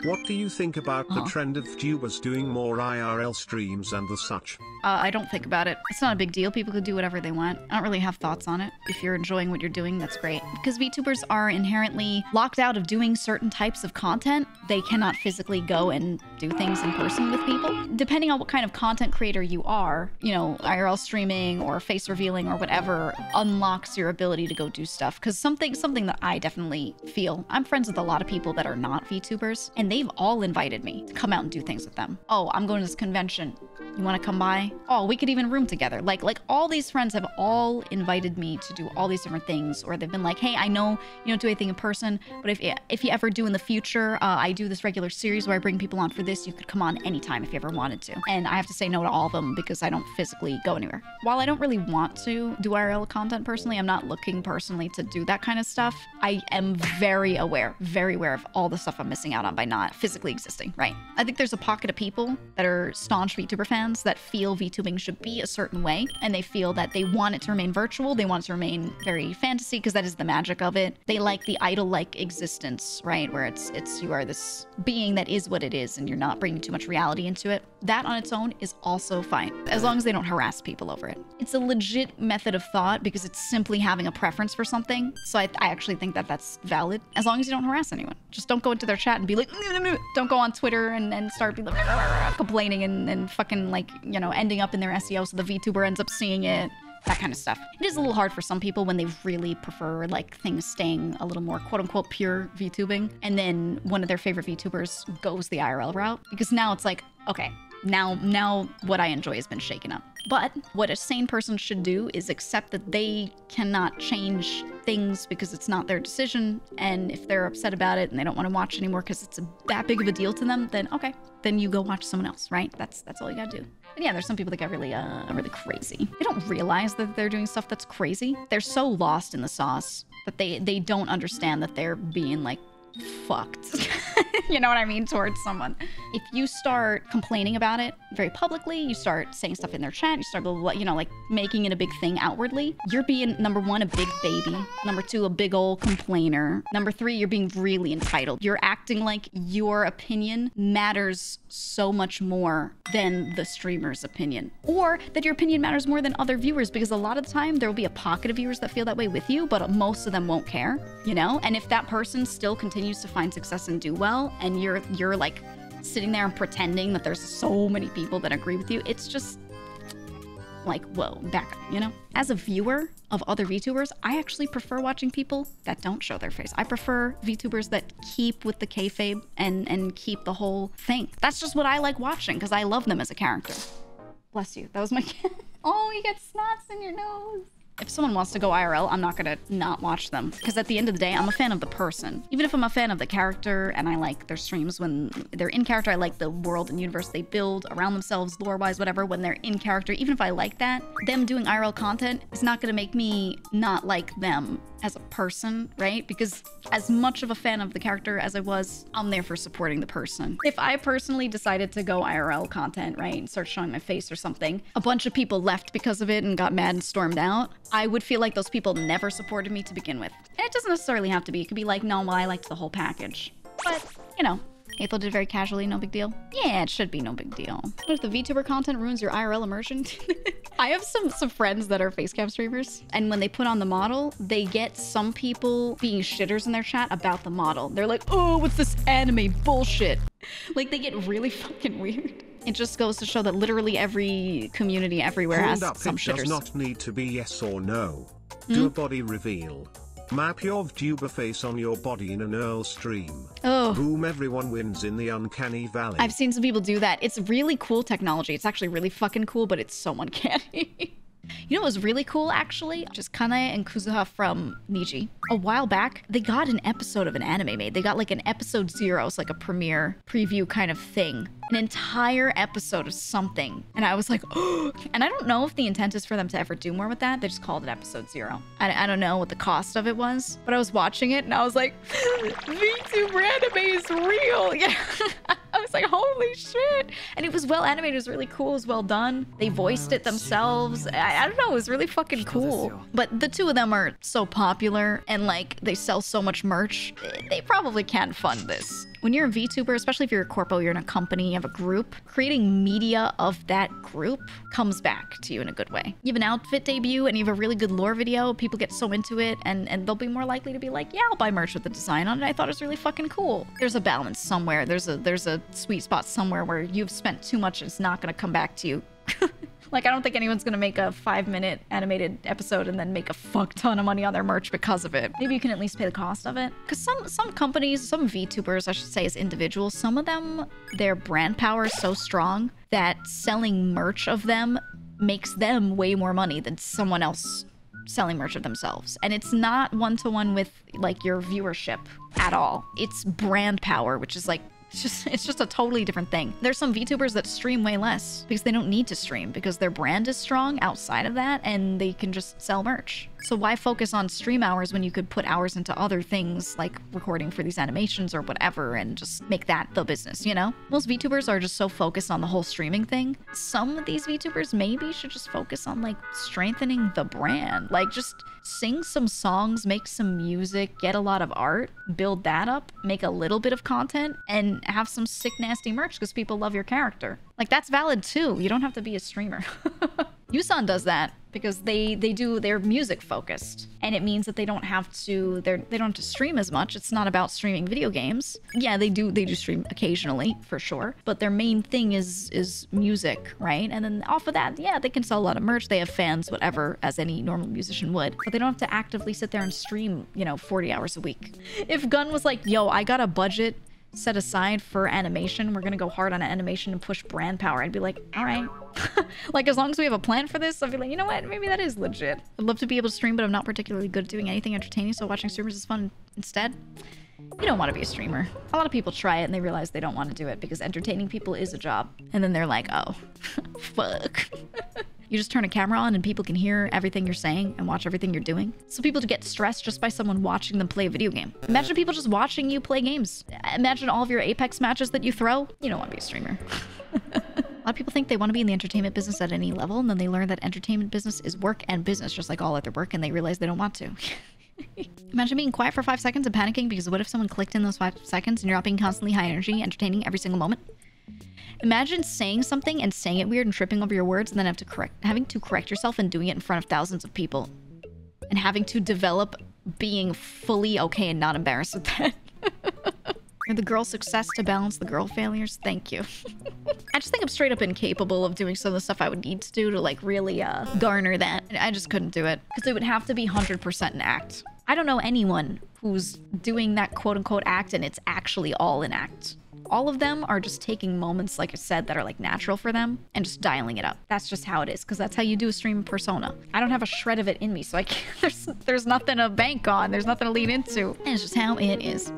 What do you think about the trend of tubers doing more IRL streams and the such? I don't think about it. It's not a big deal. People could do whatever they want. I don't really have thoughts on it. If you're enjoying what you're doing, that's great. Because VTubers are inherently locked out of doing certain types of content. They cannot physically go and do things in person with people. Depending on what kind of content creator you are, you know, IRL streaming or face revealing or whatever unlocks your ability to go do stuff. Because something that I definitely feel, I'm friends with a lot of people that are not VTubers, and they've all invited me to come out and do things with them. Oh, I'm going to this convention. You want to come by? Oh, we could even room together. Like all these friends have all invited me to do all these different things, or they've been like, hey, I know you don't do anything in person, but if you ever do in the future, I do this regular series where I bring people on for this. You could come on anytime if you ever wanted to. And I have to say no to all of them because I don't physically go anywhere. While I don't really want to do IRL content personally, I'm not looking personally to do that kind of stuff. I am very aware of all the stuff I'm missing out on by not physically existing, right? I think there's a pocket of people that are staunch VTuber fans that feel VTubing should be a certain way, and they feel that they want it to remain virtual, they want it to remain very fantasy because that is the magic of it. They like the idol-like existence, right? Where it's you are this being that is what it is and you're not bringing too much reality into it. That on its own is also fine, as long as they don't harass people over it. It's a legit method of thought because it's simply having a preference for something. So I actually think that that's valid, as long as you don't harass anyone. Just don't go into their chat and be like, don't go on Twitter and start complaining and fucking like, you know, ending up in their SEO so the VTuber ends up seeing it. That kind of stuff. It is a little hard for some people when they really prefer like things staying a little more quote unquote pure VTubing, and then one of their favorite VTubers goes the IRL route, because now it's like, okay, now what I enjoy has been shaken up. But what a sane person should do is accept that they cannot change things because it's not their decision. And if they're upset about it and they don't want to watch anymore because it's that big of a deal to them, then okay, then you go watch someone else, right? That's all you gotta do. But yeah, there's some people that get really crazy. They don't realize that they're doing stuff that's crazy. They're so lost in the sauce that they don't understand that they're being like fucked. You know what I mean? Towards someone. If you start complaining about it very publicly, you start saying stuff in their chat, you start blah, blah, blah, you know, like making it a big thing outwardly, you're being, number one, a big baby. Number two, a big old complainer. Number three, you're being really entitled. You're acting like your opinion matters so much more than the streamer's opinion, or that your opinion matters more than other viewers, because a lot of the time there will be a pocket of viewers that feel that way with you, but most of them won't care, you know? And if that person still continues to find success and do well, and you're like sitting there and pretending that there's so many people that agree with you, it's just like, whoa, back up, you know? As a viewer of other VTubers, I actually prefer watching people that don't show their face. I prefer VTubers that keep with the kayfabe and keep the whole thing. That's just what I like watching because I love them as a character. Bless you. That was my cat. Oh, you got snots in your nose. If someone wants to go IRL, I'm not gonna not watch them, because at the end of the day, I'm a fan of the person. Even if I'm a fan of the character and I like their streams when they're in character, I like the world and universe they build around themselves, lore-wise, whatever, when they're in character, even if I like that, them doing IRL content is not gonna make me not like them as a person, right? Because as much of a fan of the character as I was, I'm there for supporting the person. If I personally decided to go IRL content, right, and start showing my face or something, a bunch of people left because of it and got mad and stormed out, I would feel like those people never supported me to begin with. And it doesn't necessarily have to be. It could be like, no, well, I liked the whole package. But, you know, Aethel did very casually, no big deal. Yeah, it should be no big deal. What if the VTuber content ruins your IRL immersion? I have some friends that are facecam streamers, and when they put on the model, they get some people being shitters in their chat about the model. They're like, oh, what's this anime bullshit? Like, they get really fucking weird. It just goes to show that literally every community everywhere has some shitters. It does not need to be yes or no. Do a body reveal. Map your VTuber face on your body in an Earl stream. Oh. Boom, everyone wins in the uncanny valley. I've seen some people do that. It's really cool technology. It's actually really fucking cool, but it's so uncanny. You know what was really cool, actually? Just Kanae and Kuzuha from Niji. A while back, they got an episode of an anime made. They got like an episode 0, it's like a premiere preview kind of thing. An entire episode of something. And I was like, oh. And I don't know if the intent is for them to ever do more with that. They just called it episode 0. I don't know what the cost of it was, but I was watching it and I was like, VTuber anime is real. Yeah. I was like, holy shit. And it was well animated. It was really cool. It was well done. They voiced it themselves. I don't know. It was really fucking cool. But the two of them are so popular and like they sell so much merch. They probably can't fund this When you're a VTuber, especially if you're a corpo, you're in a company, you have a group, creating media of that group comes back to you in a good way. You have an outfit debut and you have a really good lore video, people get so into it and they'll be more likely to be like, yeah, I'll buy merch with the design on it. I thought it was really fucking cool. There's a balance somewhere. There's a sweet spot somewhere where you've spent too much and it's not going to come back to you. Like, I don't think anyone's gonna make a 5-minute animated episode and then make a fuck ton of money on their merch because of it. Maybe you can at least pay the cost of it. Because some companies, some VTubers, I should say, as individuals, some of them, their brand power is so strong that selling merch of them makes them way more money than someone else selling merch of themselves. And it's not one-to-one with, like, your viewership at all. It's brand power, which is like, it's just a totally different thing. There's some VTubers that stream way less because they don't need to stream because their brand is strong outside of that and they can just sell merch. So why focus on stream hours when you could put hours into other things like recording for these animations or whatever and just make that the business, you know? Most VTubers are just so focused on the whole streaming thing. Some of these VTubers maybe should just focus on like strengthening the brand. Like just sing some songs, make some music, get a lot of art, build that up, make a little bit of content, and have some sick nasty merch because people love your character. Like that's valid too. You don't have to be a streamer. Yusan does that because they're music focused, and it means that they don't have to stream as much. It's not about streaming video games. Yeah, they do stream occasionally for sure, but their main thing is music, right? And then off of that, yeah, they can sell a lot of merch. They have fans, whatever, as any normal musician would, but they don't have to actively sit there and stream, 40 hours a week. If Gun was like, yo, I got a budget set aside for animation, we're gonna go hard on animation and push brand power, I'd be like, all right. Like, as long as we have a plan for this, I'd be like, you know what, maybe that is legit. I'd love to be able to stream, but I'm not particularly good at doing anything entertaining, so watching streamers is fun instead. You don't want to be a streamer. A lot of people try it and they realize they don't want to do it because entertaining people is a job, and then they're like, oh, fuck. You just turn a camera on and people can hear everything you're saying and watch everything you're doing. So people get stressed just by someone watching them play a video game. Imagine people just watching you play games. Imagine all of your Apex matches that you throw. You don't want to be a streamer. A lot of people think they want to be in the entertainment business at any level, and then they learn that entertainment business is work and business, just like all other work, and they realize they don't want to. Imagine being quiet for 5 seconds and panicking because what if someone clicked in those 5 seconds and you're not being constantly high energy, entertaining every single moment? Imagine saying something and saying it weird and tripping over your words and then having to correct yourself and doing it in front of thousands of people. And having to develop being fully okay and not embarrassed with that. You're the girl success to balance the girl failures. Thank you. I just think I'm straight up incapable of doing some of the stuff I would need to do to like really garner that. I just couldn't do it because it would have to be 100% an act. I don't know anyone who's doing that quote unquote act and it's actually all an act. All of them are just taking moments, like I said, that are like natural for them and just dialing it up. That's just how it is, because that's how you do a stream persona. I don't have a shred of it in me, so I can't, there's nothing to bank on. There's nothing to lean into. And it's just how it is.